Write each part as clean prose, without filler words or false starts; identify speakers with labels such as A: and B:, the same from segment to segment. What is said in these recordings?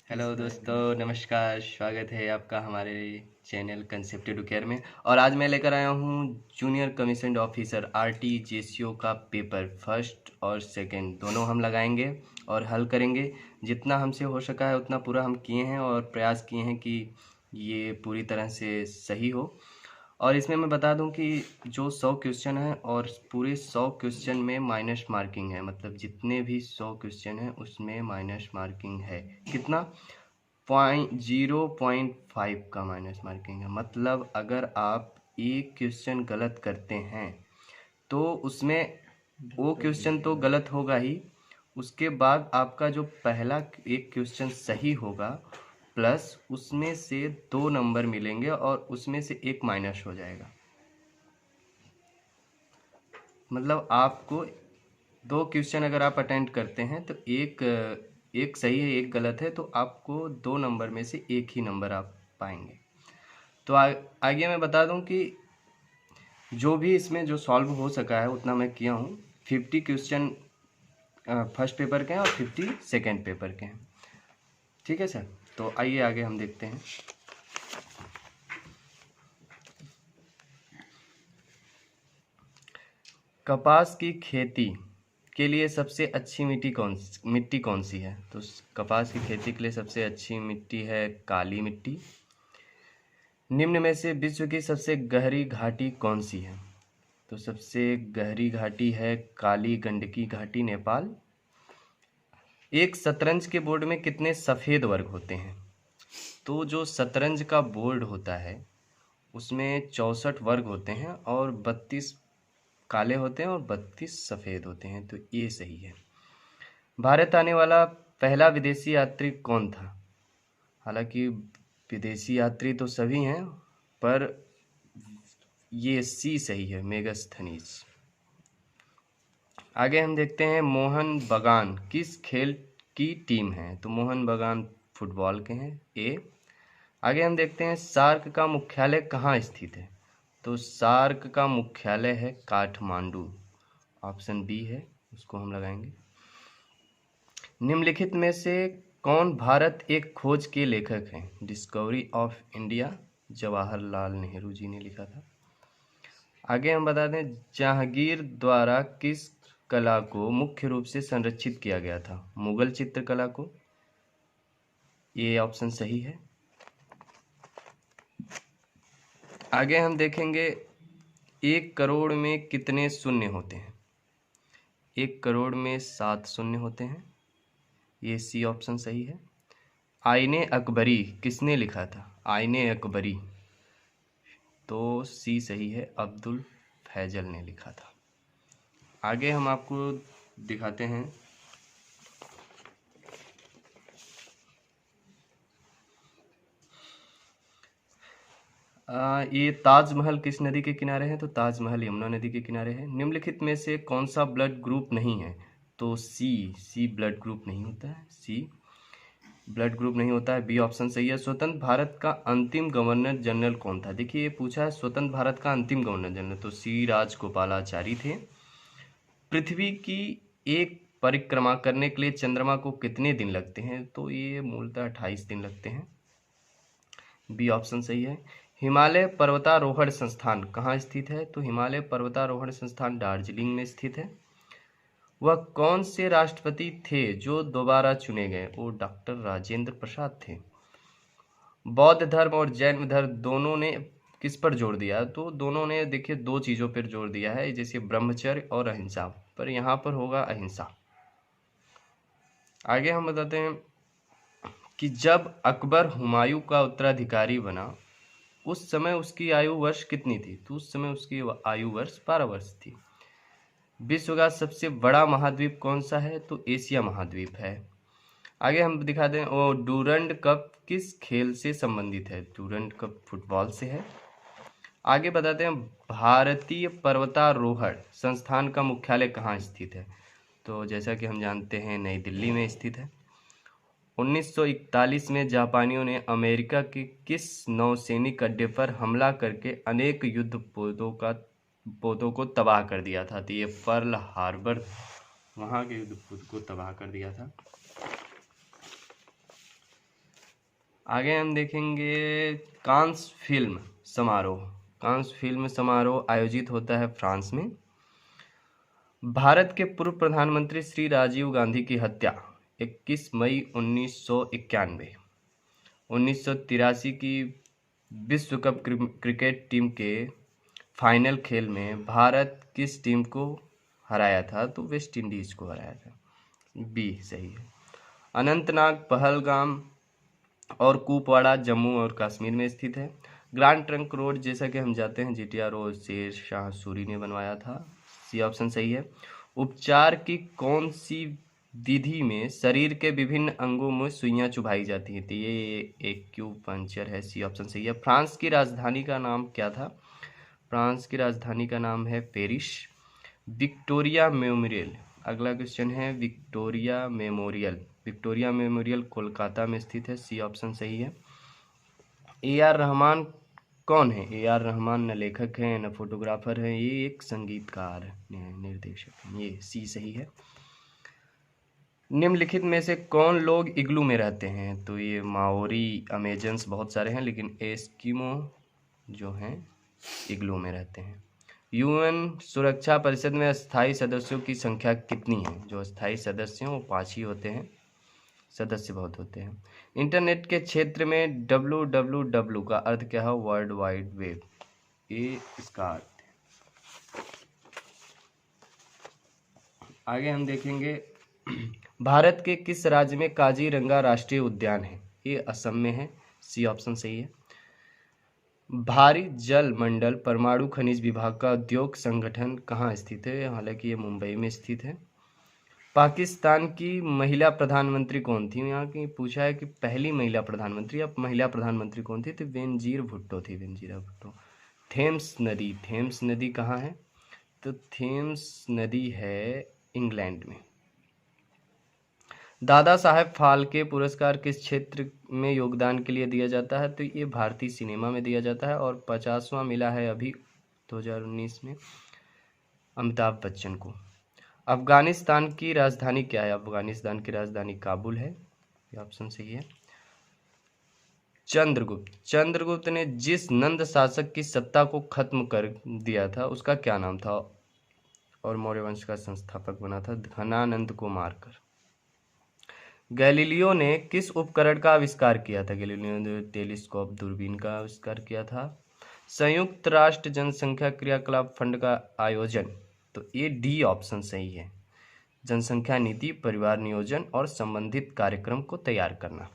A: Hello दोस्तों, नमस्कार। स्वागत है आपका हमारे चैनल कंसेप्ट एडुकेयर में। और आज मैं लेकर आया हूँ जूनियर कमीशन्ड ऑफिसर RT-JCO का पेपर फर्स्ट और सेकंड दोनों हम लगाएंगे और हल करेंगे। जितना हमसे हो सका है उतना पूरा हम किए हैं और प्रयास किए हैं कि ये पूरी तरह से सही हो। और इसमें मैं बता दूं कि जो 100 क्वेश्चन है और पूरे 100 क्वेश्चन में माइनस मार्किंग है, मतलब जितने भी 100 क्वेश्चन है उसमें माइनस मार्किंग है। कितना? 0.5 का माइनस मार्किंग है। मतलब अगर आप एक क्वेश्चन गलत करते हैं तो उसमें वो क्वेश्चन तो गलत होगा ही, उसके बाद आपका जो पहला एक क्वेश्चन सही होगा प्लस उसमें से 2 नंबर मिलेंगे और उसमें से एक माइनस हो जाएगा। मतलब आपको 2 क्वेश्चन अगर आप अटेंड करते हैं तो एक सही है एक गलत है, तो आपको 2 नंबर में से एक ही नंबर आप पाएंगे। तो आगे मैं बता दूं कि जो भी इसमें जो सॉल्व हो सका है उतना मैं किया हूँ। 50 क्वेश्चन फर्स्ट पेपर के हैं और 50 सेकेंड पेपर के हैं। ठीक है सर, तो आइए आगे हम देखते हैं। कपास की खेती के लिए सबसे अच्छी मिट्टी कौन सी है? तो कपास की खेती के लिए सबसे अच्छी मिट्टी है काली मिट्टी। निम्न में से विश्व की सबसे गहरी घाटी कौन सी है? तो सबसे गहरी घाटी है काली गंडकी घाटी, नेपाल। एक शतरंज के बोर्ड में कितने सफ़ेद वर्ग होते हैं? तो जो शतरंज का बोर्ड होता है उसमें 64 वर्ग होते हैं और 32 काले होते हैं और 32 सफ़ेद होते हैं, तो ये सही है। भारत आने वाला पहला विदेशी यात्री कौन था? हालांकि विदेशी यात्री तो सभी हैं, पर ये सी सही है, मेगास्थनीज। आगे हम देखते हैं मोहन बगान किस खेल की टीम है? तो मोहन बगान फुटबॉल के हैं, ए। आगे हम देखते हैं सार्क का मुख्यालय कहाँ स्थित है? तो सार्क का मुख्यालय है काठमांडू, ऑप्शन बी है, उसको हम लगाएंगे। निम्नलिखित में से कौन भारत एक खोज के लेखक हैं? Discovery of India, Jawaharlal Nehru ji ने लिखा था। आगे हम बता दें जहांगीर द्वारा किस कला को मुख्य रूप से संरक्षित किया गया था? मुगल चित्रकला को, ये ऑप्शन सही है। आगे हम देखेंगे 1 करोड़ में कितने शून्य होते हैं? 1 करोड़ में 7 शून्य होते हैं, ये सी ऑप्शन सही है। आईने अकबरी किसने लिखा था? आईने अकबरी, तो सी सही है, अब्दुल फैजल ने लिखा था। आगे हम आपको दिखाते हैं ये ताजमहल किस नदी के किनारे है? तो ताजमहल यमुना नदी के किनारे है। निम्नलिखित में से कौन सा ब्लड ग्रुप नहीं है? तो सी ब्लड ग्रुप नहीं होता है, सी ब्लड ग्रुप नहीं होता है, बी ऑप्शन सही है। स्वतंत्र भारत का अंतिम गवर्नर जनरल कौन था? देखिए ये पूछा है स्वतंत्र भारत का अंतिम गवर्नर जनरल, तो सी राजगोपालाचारी थे। पृथ्वी की एक परिक्रमा करने के लिए चंद्रमा को कितने दिन लगते हैं? तो ये मूलतः 28 दिन लगते हैं, बी ऑप्शन सही है। हिमालय पर्वतारोहण संस्थान कहाँ स्थित है? तो हिमालय पर्वतारोहण संस्थान दार्जिलिंग में स्थित है। वह कौन से राष्ट्रपति थे जो दोबारा चुने गए? वो डॉक्टर राजेंद्र प्रसाद थे। बौद्ध धर्म और जैन धर्म दोनों ने किस पर जोर दिया? तो दोनों ने देखिए 2 चीज़ों पर जोर दिया है, जैसे ब्रह्मचर्य और अहिंसा, पर यहाँ पर होगा अहिंसा। आगे हम बताते हैं कि जब अकबर हुमायूं का उत्तराधिकारी बना उस समय उसकी आयु वर्ष कितनी थी? तो उस समय उसकी आयु वर्ष 12 वर्ष थी। विश्व का सबसे बड़ा महाद्वीप कौन सा है? तो एशिया महाद्वीप है। आगे हम दिखा दें वो डूरंड कप किस खेल से संबंधित है? डूरंड कप फुटबॉल से है। आगे बताते हैं भारतीय पर्वतारोहण संस्थान का मुख्यालय कहाँ स्थित है? तो जैसा कि हम जानते हैं नई दिल्ली में स्थित है। 1941 में जापानियों ने अमेरिका के किस नौसैनिक अड्डे पर हमला करके अनेक युद्ध पोतों को तबाह कर दिया था? तो ये पर्ल हार्बर, वहाँ के युद्ध पोत को तबाह कर दिया था। आगे हम देखेंगे कांस फिल्म समारोह। कांस फिल्म समारोह आयोजित होता है फ्रांस में। भारत के पूर्व प्रधानमंत्री श्री राजीव गांधी की हत्या 21 मई 1991। 1983 की विश्व कप क्रिकेट टीम के फाइनल खेल में भारत किस टीम को हराया था? तो वेस्ट इंडीज को हराया था। बी सही है। अनंतनाग, पहलगाम और कुपवाड़ा जम्मू और कश्मीर में स्थित है। ग्रैंड ट्रंक रोड जैसा कि हम जाते हैं जीटीआर रोड शेर शाह सूरी ने बनवाया था। सी ऑप्शन सही है। उपचार की कौन सी विधि में शरीर के विभिन्न अंगों में सुइयां चुभाई जाती हैं? तो ये एक्यूपंक्चर है। सी ऑप्शन सही है। फ्रांस की राजधानी का नाम क्या था? फ्रांस की राजधानी का नाम है पेरिस। विक्टोरिया मेमोरियल, अगला क्वेश्चन है Victoria memorial. Victoria memorial Kolkata में स्थित है। सी ऑप्शन सही है। ए आर रहमान कौन है? ए आर रहमान न लेखक हैं न फोटोग्राफर हैं, ये एक संगीतकार निर्देशक हैं। ये सी सही है। निम्नलिखित में से कौन लोग इग्लू में रहते हैं? तो ये माओरी, अमेजन्स बहुत सारे हैं, लेकिन एस्किमो जो हैं इग्लू में रहते हैं। यूएन सुरक्षा परिषद में स्थायी सदस्यों की संख्या कितनी है? जो स्थायी सदस्य हैं वो 5 ही होते हैं, सदस्य बहुत होते हैं। इंटरनेट के क्षेत्र में www का अर्थ क्या है? वर्ल्ड वाइड वेब, ये इसका अर्थ है। आगे हम देखेंगे भारत के किस राज्य में काजीरंगा राष्ट्रीय उद्यान है? ये असम में है। सी ऑप्शन सही है। भारी जल मंडल परमाणु खनिज विभाग का उद्योग संगठन कहाँ स्थित है? हालांकि ये मुंबई में स्थित है। पाकिस्तान की महिला प्रधानमंत्री कौन थी? यहाँ की पूछा है कि पहली महिला प्रधानमंत्री, अब महिला प्रधानमंत्री कौन थी? तो बेनजीर भुट्टो थी, बेनजीरा भुट्टो। थेम्स नदी, थेम्स नदी कहाँ है? तो थेम्स नदी है इंग्लैंड में। दादा साहेब फाल्के पुरस्कार किस क्षेत्र में योगदान के लिए दिया जाता है? तो ये भारतीय सिनेमा में दिया जाता है और 50वां मिला है अभी 2019 में अमिताभ बच्चन को। अफगानिस्तान की राजधानी क्या है? अफगानिस्तान की राजधानी काबुल है। ये ऑप्शन सही है। चंद्रगुप्त ने जिस नंद शासक की सत्ता को खत्म कर दिया था उसका क्या नाम था और मौर्य वंश का संस्थापक बना था? घनानंद को मारकर। गैलीलियो ने किस उपकरण का आविष्कार किया था? गैलीलियो ने टेलीस्कोप, दूरबीन का आविष्कार किया था। संयुक्त राष्ट्र जनसंख्या क्रियाकलाप फंड का आयोजन, तो ये डी ऑप्शन सही है। जनसंख्या नीति, परिवार नियोजन और संबंधित कार्यक्रम को तैयार करना।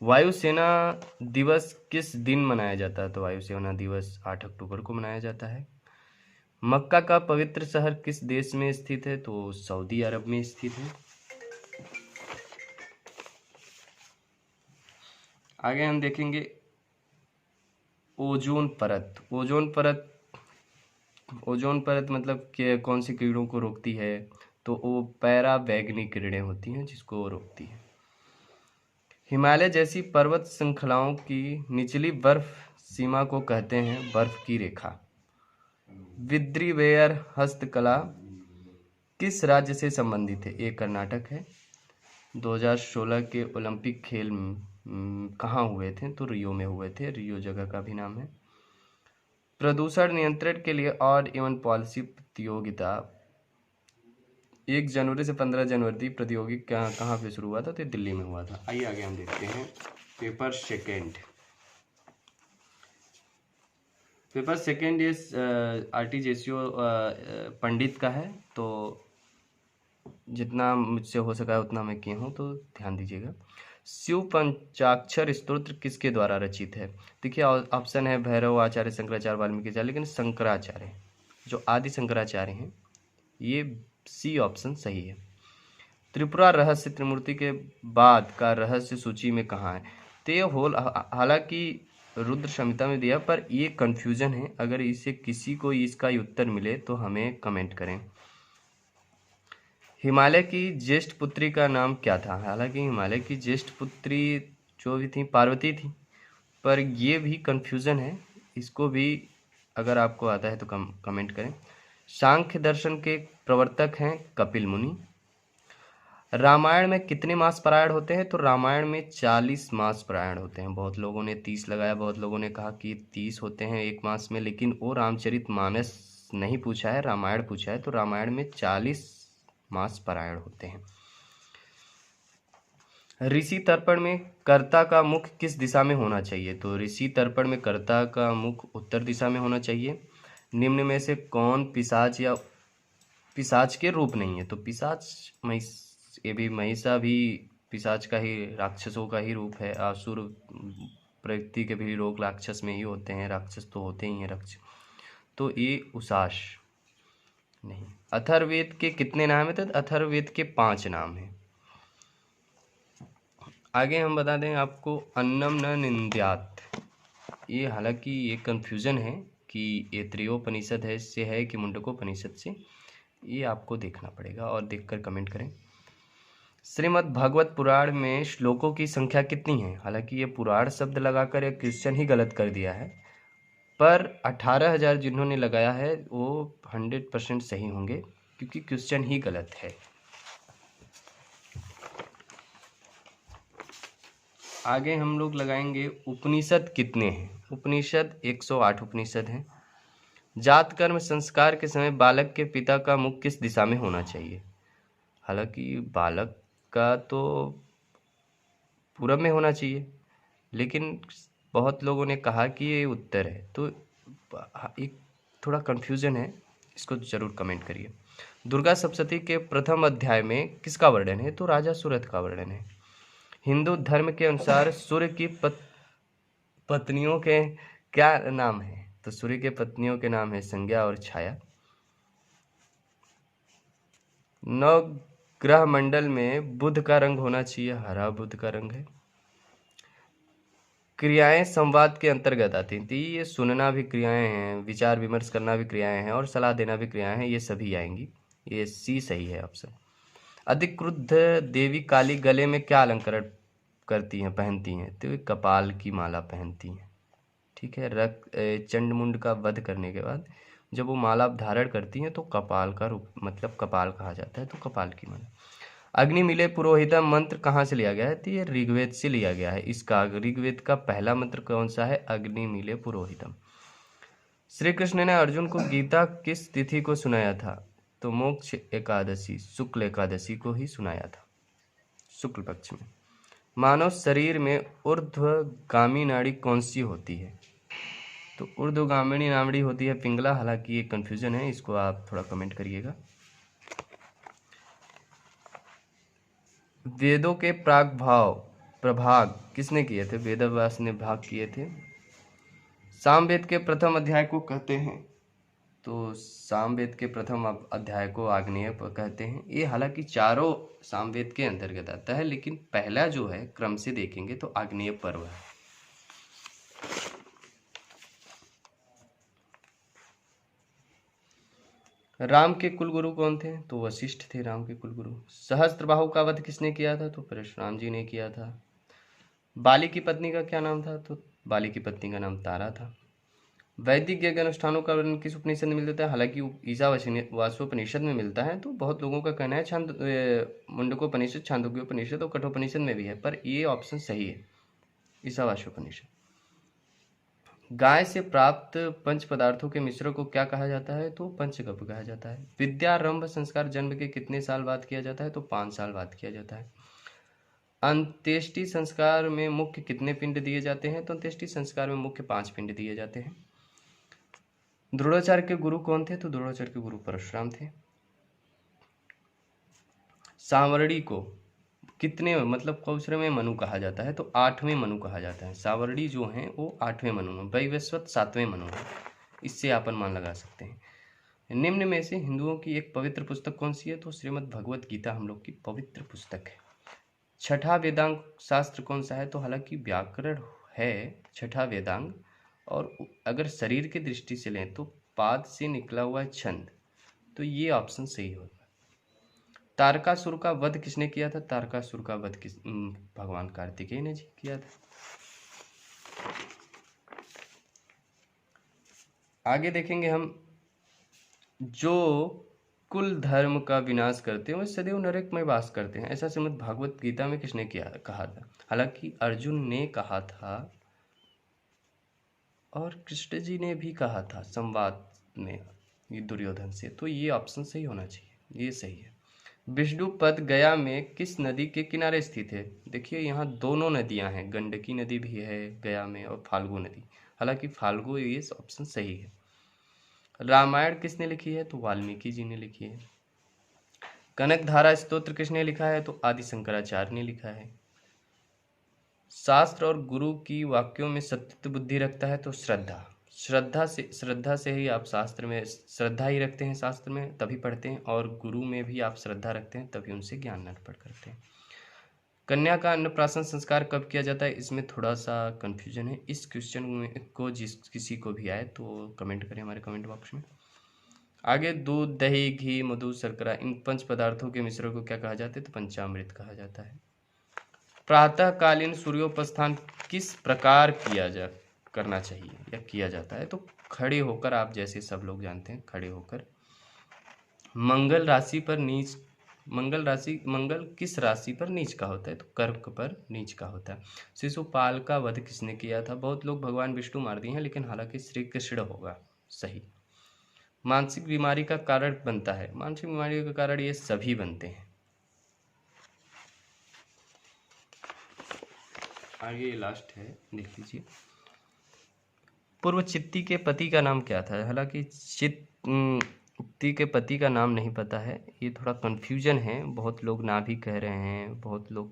A: वायुसेना दिवस किस दिन मनाया जाता है? तो वायुसेना दिवस 8 अक्टूबर को मनाया जाता है। मक्का का पवित्र शहर किस देश में स्थित है? तो सऊदी अरब में स्थित है। आगे हम देखेंगे ओजोन परत। ओजोन परत मतलब कि कौन सी किरणों को रोकती है? तो वो पैराबैंगनी किरणें होती हैं जिसको वो रोकती है। हिमालय जैसी पर्वत श्रृंखलाओं की निचली बर्फ सीमा को कहते हैं बर्फ की रेखा। विद्रीवेयर हस्तकला किस राज्य से संबंधित है? ये कर्नाटक है। 2016 के ओलंपिक खेल कहाँ हुए थे? तो रियो में हुए थे। रियो जगह का भी नाम है। प्रदूषण नियंत्रण के लिए ऑड इवन पॉलिसी प्रतियोगिता 1 जनवरी से 15 जनवरी प्रतियोगिता कहाँ पे शुरू हुआ था? तो दिल्ली में हुआ था। आइए आगे हम देखते हैं पेपर सेकेंड ये आर्टिजेसियो पंडित का है, तो जितना मुझसे हो सका उतना मैं किया हूँ, तो ध्यान दीजिएगा। शिव पंचाक्षर स्तोत्र किसके द्वारा रचित है? देखिए ऑप्शन है भैरव, आचार्य, शंकराचार्य, वाल्मीकि आचार्य, लेकिन शंकराचार्य जो आदि शंकराचार्य हैं, ये सी ऑप्शन सही है। त्रिपुरा रहस्य त्रिमूर्ति के बाद का रहस्य सूची में कहाँ है? तो ये होल हालांकि रुद्र संहिता में दिया, पर ये कंफ्यूजन है। अगर इसे किसी को इसका उत्तर मिले तो हमें कमेंट करें। हिमालय की ज्येष्ठ पुत्री का नाम क्या था? हालांकि हिमालय की ज्येष्ठ पुत्री जो भी थी पार्वती थी, पर ये भी कंफ्यूजन है। इसको भी अगर आपको आता है तो कमेंट करें। सांख्य दर्शन के प्रवर्तक हैं कपिल मुनि। रामायण में कितने मास पारायण होते हैं? तो रामायण में 40 मास पारायण होते हैं। बहुत लोगों ने 30 लगाया, बहुत लोगों ने कहा कि 30 होते हैं एक मास में, लेकिन वो रामचरितमानस नहीं पूछा है, रामायण पूछा है। तो रामायण में 40 मास पारायण होते हैं। ऋषि तर्पण में कर्ता का मुख किस दिशा में होना चाहिए? तो ऋषि तर्पण में कर्ता का मुख उत्तर दिशा में होना चाहिए। निम्न में से कौन पिशाच या पिशाच के रूप नहीं है? तो पिशाच ये भी महिषा भी पिशाच का ही, राक्षसों का ही रूप है। आसुर प्रकृति के भी लोग राक्षस में ही होते हैं, राक्षस तो होते ही हैं राक्षस। तो ये उषास नहीं। अथर्ववेद के कितने नाम है? तो अथर्ववेद के 5 नाम हैं। आगे हम बता दें आपको, अन्नम न निंद्यात। ये हालांकि ये कंफ्यूजन है कि ये त्रयोपनिषद है से है कि मुंडकोपनिषद से, ये आपको देखना पड़ेगा और देखकर कमेंट करें। श्रीमद् भगवत पुराण में श्लोकों की संख्या कितनी है? हालांकि ये पुराण शब्द लगाकर एक क्वेश्चन ही गलत कर दिया है, पर 18,000 जिन्होंने लगाया है वो 100% सही होंगे, क्योंकि क्वेश्चन ही गलत है। आगे हम लोग लगाएंगे उपनिषद कितने हैं? उपनिषद 108 उपनिषद हैं। जात कर्म संस्कार के समय बालक के पिता का मुख किस दिशा में होना चाहिए? हालांकि बालक का तो पूरब में होना चाहिए, लेकिन बहुत लोगों ने कहा कि ये उत्तर है, तो एक थोड़ा कन्फ्यूजन है, इसको जरूर कमेंट करिए। दुर्गा सप्तशती के प्रथम अध्याय में किसका वर्णन है? तो राजा सूरत का वर्णन है। हिंदू धर्म के अनुसार सूर्य की पत्नियों के क्या नाम है? तो सूर्य के पत्नियों के नाम है संज्ञा और छाया। नौ ग्रह मंडल में बुध का रंग होना चाहिए, हरा बुध का रंग है। क्रियाएं संवाद के अंतर्गत आती थी, ये सुनना भी क्रियाएं हैं, विचार विमर्श करना भी क्रियाएं हैं, और सलाह देना भी क्रियाएं हैं, ये सभी आएंगी। ये सी सही है ऑप्शन। अधिक क्रुद्ध देवी काली गले में क्या अलंकरण करती हैं, पहनती हैं? तो कपाल की माला पहनती हैं। ठीक है। चंडमुंड का वध करने के बाद जब वो माला धारण करती हैं तो कपाल का रूप, मतलब कपाल कहा जाता है, तो कपाल की माला। अग्नि मिले पुरोहितम मंत्र कहाँ से लिया गया है? तो ये ऋग्वेद से लिया गया है। इसका ऋग्वेद का पहला मंत्र कौन सा है? अग्नि मिले पुरोहितम। श्री कृष्ण ने अर्जुन को गीता किस तिथि को सुनाया था? तो मोक्ष एकादशी, शुक्ल एकादशी को ही सुनाया था, शुक्ल पक्ष में। मानव शरीर में ऊर्ध्वगामी नाड़ी कौन सी होती है? तो ऊर्ध्वगामिनी नाड़ी होती है पिंगला। हालांकि ये कंफ्यूजन है, इसको आप थोड़ा कमेंट करिएगा। वेदों के प्रभाग किसने किए थे? वेदव्यास ने भाग किए थे। सामवेद के प्रथम अध्याय को कहते हैं, तो सामवेद के प्रथम अध्याय को आग्नेय कहते हैं। ये हालांकि चारों सामवेद के अंतर्गत आता है, लेकिन पहला जो है क्रम से देखेंगे तो आग्नेय पर्व है। राम के कुलगुरु कौन थे? तो वशिष्ठ थे राम के कुलगुरु। सहस्त्रबाहु का वध किसने किया था? तो परशुराम जी ने किया था। बाली की पत्नी का क्या नाम था? तो बाली की पत्नी का नाम तारा था। वैदिक यज्ञ अनुष्ठानों का वर्णन किस उपनिषद में मिलता है? हालांकि ईशावास्योपनिषद में मिलता है, तो बहुत लोगों का कहना है मुंडकोपनिषद, छांदोग्योपनिषद और कठोपनिषद में भी है, पर ये ऑप्शन सही है, ईशावास्योपनिषद। गाय से प्राप्त पंच पदार्थों के मिश्रण को क्या कहा जाता है? तो पंचगव्य कहा जाता है। विद्यारंभ संस्कार जन्म के कितने साल बाद किया जाता है? तो 5 साल बाद किया जाता है। अंत्येष्टि संस्कार में मुख्य कितने पिंड दिए जाते हैं? तो अंत्येष्टि संस्कार में मुख्य 5 पिंड दिए जाते हैं। द्रोणाचार्य के गुरु कौन थे? तो द्रोणाचार्य के गुरु परशुराम थे। सावर्णी को कितने, मतलब कौशल में मनु कहा जाता है? तो 8वें मनु कहा जाता है। सावर्णी जो हैं वो 8वें मनु हैं, वैवस्वत 7वें मनु हैं। इससे आप अनुमान लगा सकते हैं। निम्न में से हिंदुओं की एक पवित्र पुस्तक कौन सी है? तो श्रीमद् भगवत गीता हम लोग की पवित्र पुस्तक है। छठा वेदांग शास्त्र कौन सा है? तो हालांकि व्याकरण है छठा वेदांग, और अगर शरीर की दृष्टि से लें तो पाद से निकला हुआ छंद, तो ये ऑप्शन सही होगा। तारकासुर का वध किसने किया था? तारकासुर का वध भगवान कार्तिकेय ने जी किया था। आगे देखेंगे हम, जो कुल धर्म का विनाश करते हैं वे सदैव नरक में वास करते हैं, ऐसा श्रीमद् भागवत गीता में किसने कहा था? हालांकि अर्जुन ने कहा था और कृष्ण जी ने भी कहा था संवाद में ये दुर्योधन से, तो ये ऑप्शन सही होना चाहिए, ये सही है। विष्णुपद गया में किस नदी के किनारे स्थित है? देखिए यहाँ दोनों नदियां हैं, गंडकी नदी भी है गया में और फाल्गु नदी, हालांकि फाल्गु ये ऑप्शन सही है। रामायण किसने लिखी है? तो वाल्मीकि जी ने लिखी है। कनकधारा स्तोत्र किसने लिखा है? तो आदि शंकराचार्य ने लिखा है। शास्त्र और गुरु की वाक्यों में सत्य बुद्धि रखता है? तो श्रद्धा। श्रद्धा से ही आप शास्त्र में श्रद्धा ही रखते हैं, शास्त्र में तभी पढ़ते हैं, और गुरु में भी आप श्रद्धा रखते हैं तभी उनसे ज्ञान अर्पण करते हैं। कन्या का अन्नप्राशन संस्कार कब किया जाता है? इसमें थोड़ा सा कंफ्यूजन है, इस क्वेश्चन में को जिस किसी को भी आए तो कमेंट करें हमारे कमेंट बॉक्स में। आगे दूध, दही, घी, मधु, शर्करा, इन 5 पदार्थों के मिश्रण को क्या कहा जाता है? तो पंचामृत कहा जाता है। प्रातःकालीन सूर्योपास्थान किस प्रकार करना चाहिए या किया जाता है? तो खड़े होकर, आप जैसे सब लोग जानते हैं, खड़े होकर। मंगल किस राशि पर नीच का होता है? तो कर्क पर नीच का होता है। शिशुपाल का वध किसने किया था? बहुत लोग भगवान विष्णु मार दिए हैं, लेकिन हालांकि श्री कृष्ण होगा सही। मानसिक बीमारी का कारण बनता है? मानसिक बीमारी का कारण ये सभी बनते हैं। आगे लास्ट है, देख लीजिए। पूर्व चित्ती के पति का नाम क्या था? हालांकि चित्ती के पति का नाम नहीं पता है, ये थोड़ा कंफ्यूजन है। बहुत लोग नाभि कह रहे हैं, बहुत लोग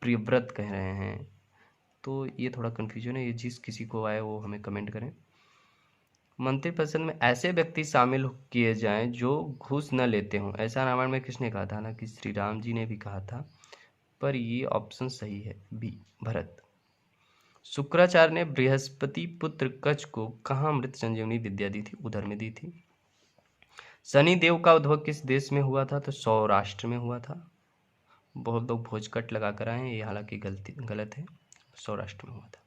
A: प्रियव्रत कह रहे हैं, तो ये थोड़ा कंफ्यूजन है। ये जिस किसी को आए वो हमें कमेंट करें। मंत्रिपरिषद में ऐसे व्यक्ति शामिल किए जाएं जो घूस न लेते हों, ऐसा रामायण में किसने कहा था? हालांकि श्री राम जी ने भी कहा था, पर ये ऑप्शन सही है बी, भरत। शुक्राचार्य ने बृहस्पति पुत्र कच्छ को कहाँ अमृत संजीवनी विद्या दी थी? उधर में दी थी। शनि देव का उद्भव किस देश में हुआ था? तो सौराष्ट्र में हुआ था। बहुत लोग भोजकट लगा कर आए हैं, ये हालांकि गलत है, सौराष्ट्र में हुआ था।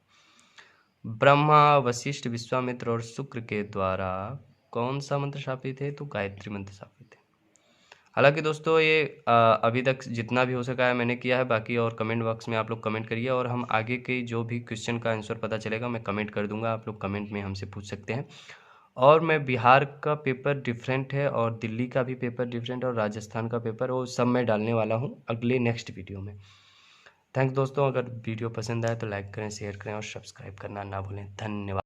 A: ब्रह्मा, वशिष्ठ, विश्वामित्र और शुक्र के द्वारा कौन सा मंत्र स्थापित है? तो गायत्री मंत्र स्थापित है। हालांकि दोस्तों ये अभी तक जितना भी हो सका है मैंने किया है, बाकी और कमेंट बॉक्स में आप लोग कमेंट करिए, और हम आगे के जो भी क्वेश्चन का आंसर पता चलेगा मैं कमेंट कर दूंगा, आप लोग कमेंट में हमसे पूछ सकते हैं। और मैं बिहार का पेपर डिफरेंट है, और दिल्ली का भी पेपर डिफरेंट, और राजस्थान का पेपर, वो सब मैं डालने वाला हूँ अगले नेक्स्ट वीडियो में। थैंक्स दोस्तों, अगर वीडियो पसंद आए तो लाइक करें, शेयर करें और सब्सक्राइब करना ना भूलें। धन्यवाद।